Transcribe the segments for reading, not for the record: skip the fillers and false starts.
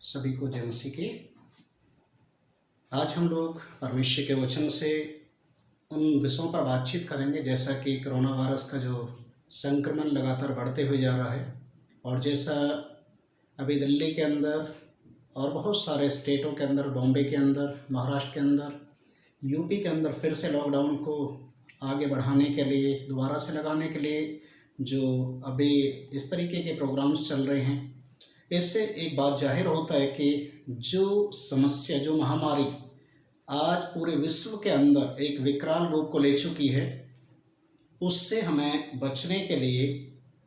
सभी को जय मसीह की। आज हम लोग परमेश्वर के वचन से उन विषयों पर बातचीत करेंगे जैसा कि कोरोना वायरस का जो संक्रमण लगातार बढ़ते हुए जा रहा है और जैसा अभी दिल्ली के अंदर और बहुत सारे स्टेटों के अंदर, बॉम्बे के अंदर, महाराष्ट्र के अंदर, यूपी के अंदर फिर से लॉकडाउन को आगे बढ़ाने के लिए, दोबारा से लगाने के लिए जो अभी इस तरीके के प्रोग्राम्स चल रहे हैं, इससे एक बात जाहिर होता है कि जो समस्या, जो महामारी आज पूरे विश्व के अंदर एक विकराल रूप को ले चुकी है, उससे हमें बचने के लिए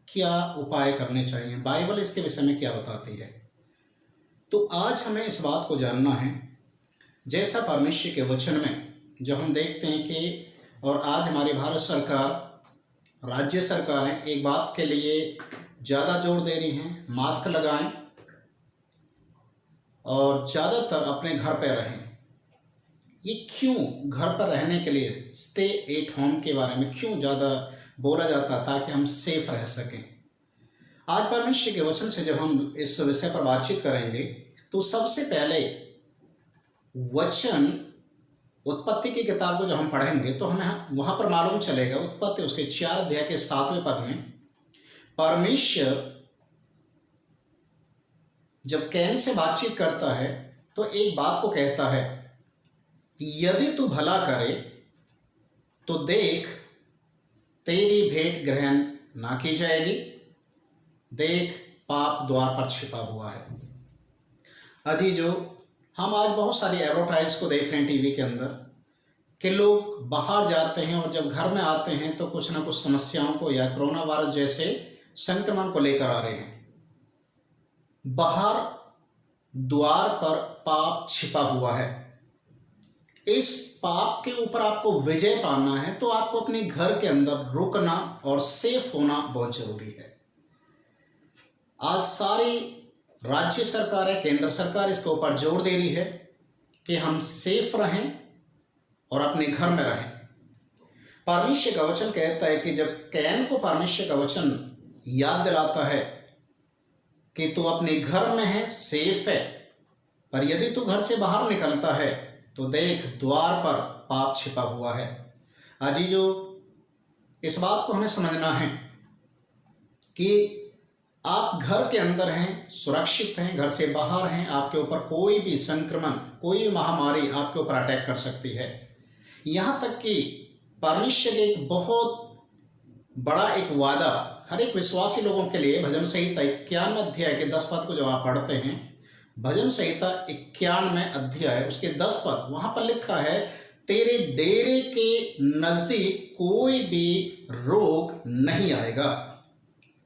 क्या उपाय करने चाहिए, बाइबल इसके विषय में क्या बताती है। तो आज हमें इस बात को जानना है, जैसा परमेश्वर के वचन में जो हम देखते हैं कि और आज हमारी भारत सरकार, राज्य सरकारें एक बात के लिए ज़्यादा जोर दे रही हैं, मास्क लगाएं और ज़्यादातर अपने घर पर रहें। ये क्यों घर पर रहने के लिए, स्टे एट होम के बारे में क्यों ज़्यादा बोला जाता है, ताकि हम सेफ रह सकें। आज परमेश्वर के वचन से जब हम इस विषय पर बातचीत करेंगे तो सबसे पहले वचन उत्पत्ति की किताब को जब हम पढ़ेंगे तो हमें वहाँ पर मालूम चलेगा, उत्पत्ति उसके 4 अध्याय के 7वें पद में परमेश्वर जब कैन से बातचीत करता है तो एक बात को कहता है, यदि तू भला करे तो देख तेरी भेंट ग्रहण ना की जाएगी, देख पाप द्वार पर छिपा हुआ है। अजीजो, हम आज बहुत सारी एडवर्टाइज को देख रहे हैं टीवी के अंदर कि लोग बाहर जाते हैं और जब घर में आते हैं तो कुछ ना कुछ समस्याओं को या कोरोना वायरस जैसे संक्रमण को लेकर आ रहे हैं। बाहर द्वार पर पाप छिपा हुआ है। इस पाप के ऊपर आपको विजय पाना है तो आपको अपने घर के अंदर रुकना और सेफ होना बहुत जरूरी है। आज सारी राज्य सरकारें, केंद्र सरकार इसके ऊपर जोर दे रही है कि हम सेफ रहें और अपने घर में रहें। परमेश्वर का वचन कहता है कि जब कैन को परमेश्वर का वचन याद दिलाता है कि तू अपने घर में है, सेफ है, पर यदि तू घर से बाहर निकलता है तो देख द्वार पर पाप छिपा हुआ है। अजीजो, इस बात को हमें समझना है कि आप घर के अंदर हैं, सुरक्षित हैं, घर से बाहर हैं, आपके ऊपर कोई भी संक्रमण, कोई महामारी आपके ऊपर अटैक कर सकती है। यहाँ तक कि परमेश्वर के एक बहुत बड़ा एक वादा हर एक विश्वासी लोगों के लिए, भजन संहिता 51 अध्याय के 10 पद को जब आप पढ़ते हैं, भजन संहिता 51 अध्याय उसके 10 पद, वहां पर लिखा है, तेरे डेरे के नजदीक कोई भी रोग नहीं आएगा।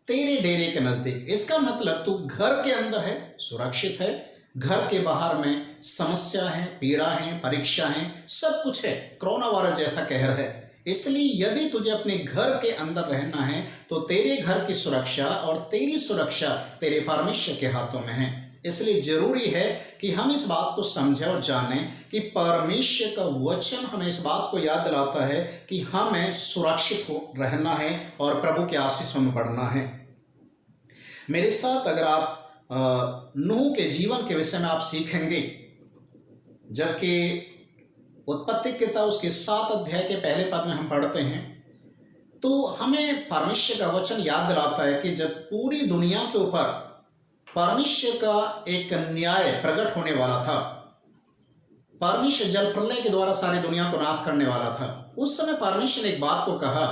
तेरे डेरे के नजदीक, इसका मतलब तू घर के अंदर है, सुरक्षित है, घर के बाहर में समस्या है, पीड़ा है, परीक्षा है, सब कुछ है, कोरोना वायरस जैसा कहर है। इसलिए यदि तुझे अपने घर के अंदर रहना है तो तेरे घर की सुरक्षा और तेरी सुरक्षा तेरे परमेश्वर के हाथों में है। इसलिए जरूरी है कि हम इस बात को समझें और जानें कि परमेश्वर का वचन हमें इस बात को याद दिलाता है कि हमें सुरक्षित हो रहना है और प्रभु के आशीषों में बढ़ना है। मेरे साथ अगर आप नूह के जीवन के विषय में आप सीखेंगे, जबकि उत्पत्ति की किताब उसके 7 अध्याय के पहले पद में हम पढ़ते हैं तो हमें परमेश्वर का वचन याद दिलाता है कि जब पूरी दुनिया के ऊपर परमेश्वर का एक न्याय प्रकट होने वाला था, परमेश्वर जल प्रलय के द्वारा सारी दुनिया को नाश करने वाला था, उस समय परमेश्वर ने एक बात को कहा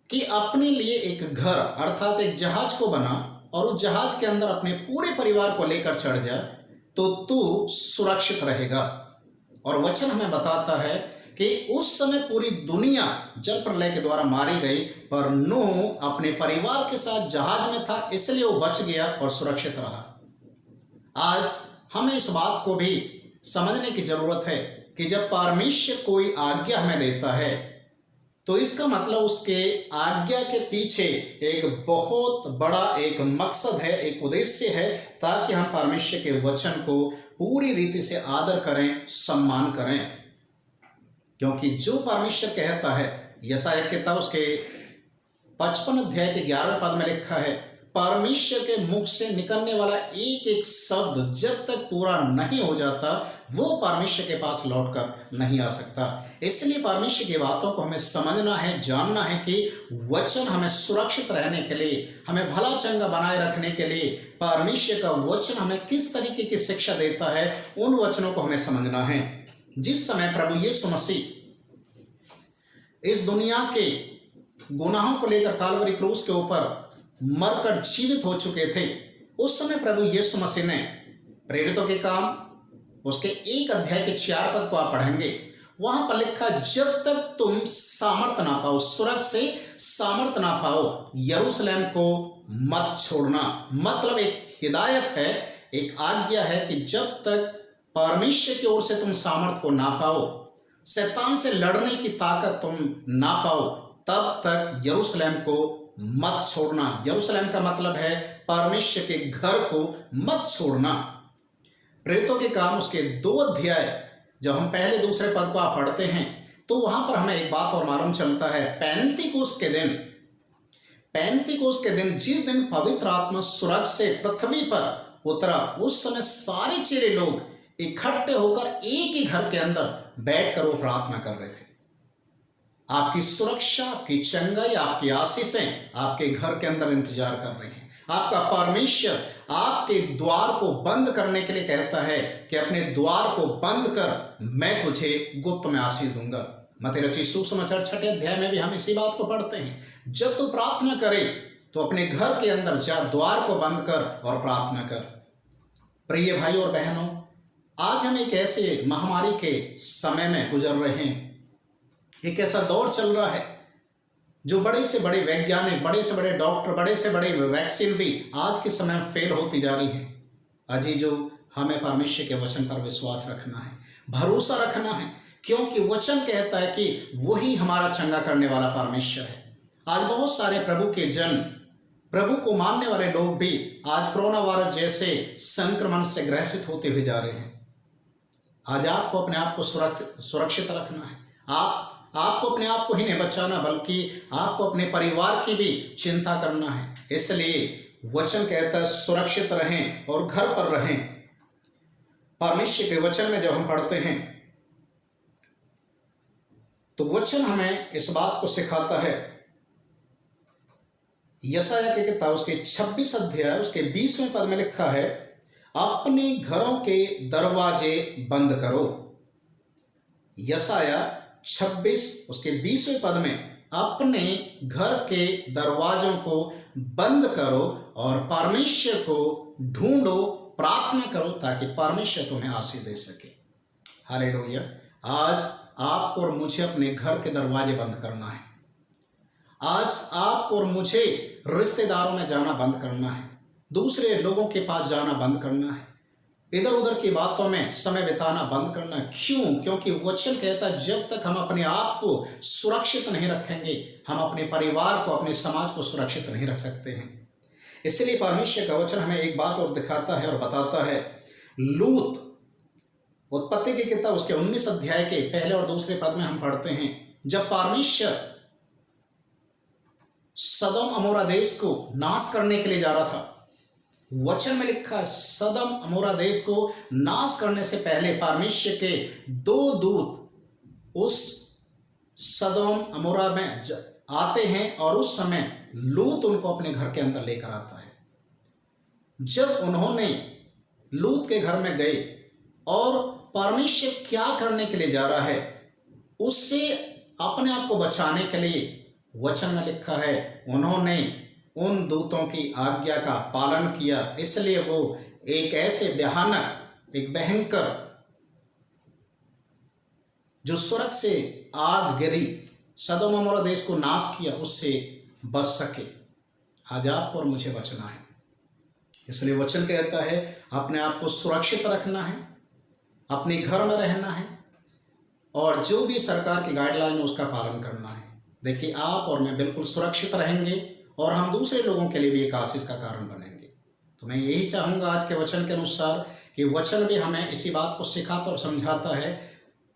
कि अपने लिए एक घर अर्थात एक जहाज को बना और उस जहाज के अंदर अपने पूरे परिवार को लेकर चढ़ जा तो तू सुरक्षित रहेगा। और वचन हमें बताता है कि उस समय पूरी दुनिया जल प्रलय के द्वारा मारी गई, पर नूह अपने परिवार के साथ जहाज में था, इसलिए वो बच गया और सुरक्षित रहा। आज हमें इस बात को भी समझने की जरूरत है कि जब परमेश्वर कोई आज्ञा हमें देता है तो इसका मतलब उसके आज्ञा के पीछे एक बहुत बड़ा एक मकसद है, एक उद्देश्य है, ताकि हम परमेश्वर के वचन को पूरी रीति से आदर करें, सम्मान करें। क्योंकि जो परमेश्वर कहता है, यशायाह की किताब उसके 55 अध्याय के 11वें पद में लिखा है, परमेश्वर के मुख से निकलने वाला एक एक शब्द जब तक पूरा नहीं हो जाता वो परमेश्वर के पास लौटकर नहीं आ सकता। इसलिए परमेश्वर की बातों को हमें समझना है, जानना है कि वचन हमें सुरक्षित रहने के लिए, हमें भला चंगा बनाए रखने के लिए परमेश्वर का वचन हमें किस तरीके की शिक्षा देता है, उन वचनों को हमें समझना है। जिस समय प्रभु यीशु मसीह इस दुनिया के गुनाहों को लेकर कालवरी क्रूस के ऊपर मरकर जीवित हो चुके थे, उस समय प्रभु यीशु मसीह ने प्रेरितों के काम उसके 1 अध्याय के 4 पद को आप पढ़ेंगे, वहां पर लिखा, जब तक तुम सामर्थ ना पाओ, स्वर्ग से सामर्थ ना पाओ, यरूशलेम को मत छोड़ना। मतलब एक हिदायत है, एक आज्ञा है कि जब तक परमेश्वर की ओर से तुम सामर्थ को ना पाओ, शैतान से लड़ने की ताकत तुम ना पाओ, तब तक यरूशलेम को मत छोड़ना। यरूशलेम का मतलब है परमेश्वर के घर को मत छोड़ना। प्रेरितों के काम उसके 2 अध्याय जब हम पहले दूसरे पद को आप पढ़ते हैं तो वहां पर हमें एक बात और मालूम चलता है, पेंतीकोस्त के दिन जिस दिन पवित्र आत्मा स्वर्ग से पृथ्वी पर उतरा, उस समय सारे चेले लोग इकट्ठे होकर एक ही घर के अंदर बैठकर वो प्रार्थना कर रहे थे। आपकी सुरक्षा, आपकी चंगाई, आपकी आशीषें आपके घर के अंदर इंतजार कर रही हैं। आपका परमेश्वर आपके द्वार को बंद करने के लिए कहता है कि अपने द्वार को बंद कर, मैं तुझे गुप्त में आशीष दूंगा। मत्ती रचित सुसमाचार 6 अध्याय में भी हम इसी बात को पढ़ते हैं, जब तू प्रार्थना करे तो अपने घर के अंदर जा, द्वार को बंद कर और प्रार्थना कर। प्रिय भाई और बहनों, आज हम एक ऐसे महामारी के समय में गुजर रहे हैं। एक ऐसा दौर चल रहा है जो बड़े से बड़े वैज्ञानिक, बड़े से बड़े डॉक्टर, बड़े से बड़े वैक्सीन भी आज के समय में फेल होती जा रही है। अजीजों, हमें परमेश्वर के वचन पर विश्वास रखना है, भरोसा रखना है, क्योंकि वचन कहता है कि वही हमारा चंगा करने वाला परमेश्वर है। आज बहुत सारे प्रभु के जन, प्रभु को मानने वाले लोग भी आज कोरोना वायरस जैसे संक्रमण से ग्रसित होते हुए जा रहे हैं। आज आपको अपने आप को सुरक्षित रखना है। आपको अपने आप को ही नहीं बचाना, बल्कि आपको अपने परिवार की भी चिंता करना है। इसलिए वचन कहता है सुरक्षित रहें और घर पर रहें। परमेश्वर के वचन में जब हम पढ़ते हैं तो वचन हमें इस बात को सिखाता है। यशायाह की किताब उसके 26 अध्याय उसके 20वें पद में लिखा है, अपने घरों के दरवाजे बंद करो। यशायाह 26 उसके 20वें पद में, अपने घर के दरवाजों को बंद करो और परमेश्वर को ढूंढो, प्रार्थना करो ताकि परमेश्वर तुम्हें आशीष दे सके। हालेलुया। आज आपको और मुझे अपने घर के दरवाजे बंद करना है। आज आपको और मुझे रिश्तेदारों में जाना बंद करना है, दूसरे लोगों के पास जाना बंद करना है, इधर उधर की बातों में समय बिताना बंद करना। क्यों? क्योंकि वचन कहता है जब तक हम अपने आप को सुरक्षित नहीं रखेंगे, हम अपने परिवार को, अपने समाज को सुरक्षित नहीं रख सकते हैं। इसलिए परमेश्वर का वचन हमें एक बात और दिखाता है और बताता है। लूत, उत्पत्ति की किताब उसके 19 अध्याय के पहले और दूसरे पद में हम पढ़ते हैं, जब परमेश्वर सदोम अमोरा देश को नाश करने के लिए जा रहा था, वचन में लिखा है सदम अमोरा देश को नाश करने से पहले परमेश्वर के 2 दूत उस सदोम अमोरा में आते हैं और उस समय लूत उनको अपने घर के अंदर लेकर आता है। जब उन्होंने लूत के घर में गए और परमेश्वर क्या करने के लिए जा रहा है उससे अपने आप को बचाने के लिए, वचन में लिखा है उन्होंने उन दूतों की आज्ञा का पालन किया। इसलिए वो एक ऐसे भयानक, एक भयंकर जो स्वर्ग से आग गिरी, सदोम अमोरा देश को नाश किया, उससे बच सके। आज आपको और मुझे बचना है। इसलिए वचन कहता है अपने आप को सुरक्षित रखना है, अपने घर में रहना है और जो भी सरकार की गाइडलाइन है उसका पालन करना है। देखिए, आप और मैं बिल्कुल सुरक्षित रहेंगे और हम दूसरे लोगों के लिए भी एक आशीष का कारण बनेंगे। तो मैं यही चाहूँगा आज के वचन के अनुसार कि वचन भी हमें इसी बात को सिखाता और समझाता है,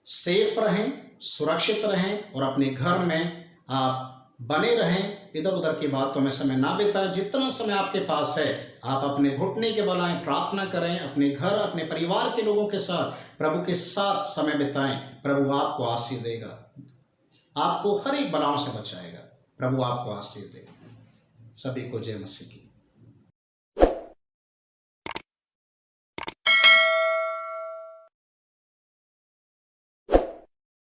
सेफ रहें, सुरक्षित रहें और अपने घर में आप बने रहें, इधर उधर की बातों में समय ना बिताएं। जितना समय आपके पास है आप अपने घुटने के बल आएं, प्रार्थना करें, अपने घर अपने परिवार के लोगों के साथ प्रभु के साथ समय बिताएं। प्रभु आपको आशीष देगा, आपको हर एक बलाओं से बचाएगा। प्रभु आपको आशीष देगा। सभी को जय मसीह की।